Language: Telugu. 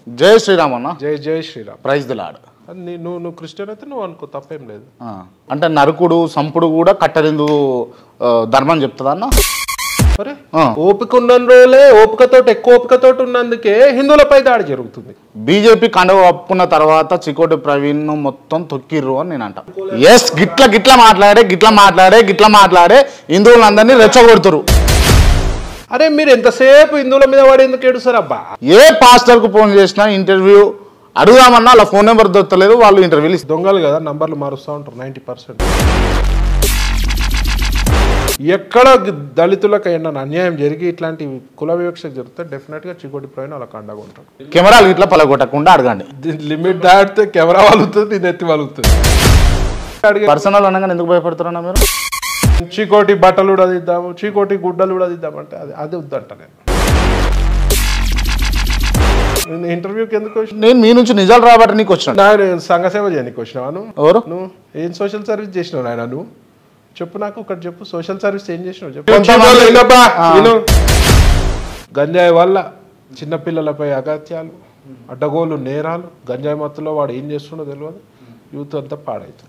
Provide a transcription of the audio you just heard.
జై శ్రీరామ్ అన్న. జై శ్రీరామ్. Praise the lord. నువ్వు క్రిస్టియన్ అయితే నువ్వు అనుకో, తప్పేం లేదు. అంటే నరుకుడు సంపుడు కూడా కట్టెలిందు ధర్మం చెప్తుందా అన్న? మరి ఓపిక ఉన్న రోజులే ఎక్కువ ఓపికతోటి ఉన్నందుకే హిందువులపై దాడి జరుగుతుంది. బీజేపీ కండవ కప్పుకున్న తర్వాత చికోటి ప్రవీణ్ మొత్తం తొక్కిర్రు అని నేను అంట. ఎస్, గిట్లా మాట్లాడే హిందువులందరినీ రెచ్చగొడుతురు. అరే మీరు ఎంతసేపు హిందువుల మీద పడేందుకు ఏడుస్తారు అబ్బా? ఏ పాస్టర్ కు ఫోన్ చేసినా ఇంటర్వ్యూ అడుగుదామన్నా అలా ఫోన్ నెంబర్ దొరకలేదు. వాళ్ళు ఇంటర్వ్యూలు దొంగలు కదా, నంబర్లు మారుస్తూ ఉంటారు 90%. ఎక్కడ దళితులకైనా అన్యాయం జరిగి ఇట్లాంటి కుల వివక్ష జరిగితే డెఫినెట్ గా చికోటి ప్రవీణ్ వాళ్ళకి అండగా ఉంటాడు. కెమెరాలు ఇట్లా పలగొట్టకుండా అడగండి. లిమిట్ దాటితే కెమెరా వలుగుతుంది, నెత్తి వలుగుతుంది. పర్సనల్ అనగానే ఎందుకు భయపడుతున్నా మీరు? చీకోటి బట్టలు కూడా దిద్దాము, చీకోటి గుడ్డలు కూడా దిద్దామంటే అది వద్దంట. నేను ఇంటర్వ్యూకి ఎందుకు వచ్చిన? నేను మీ నుంచి నిజాలు రాబట్టి నీకు వచ్చిన. సంఘ సేవ చేయడానికి వచ్చినావా? ఎవరు నువ్వు ఏం సోషల్ సర్వీస్ చేసినావు నాయన? నువ్వు చెప్పు, నాకు ఒకటి చెప్పు. సోషల్ సర్వీస్ ఏం చేసినావు చెప్పు. గంజాయి వల్ల చిన్నపిల్లలపై అగత్యాలు, అడ్డగోలు నేరాలు, గంజాయి మత్తులో వాడు ఏం చేస్తుండో తెలియదు, యూత్ అంతా పాడవుతుంది.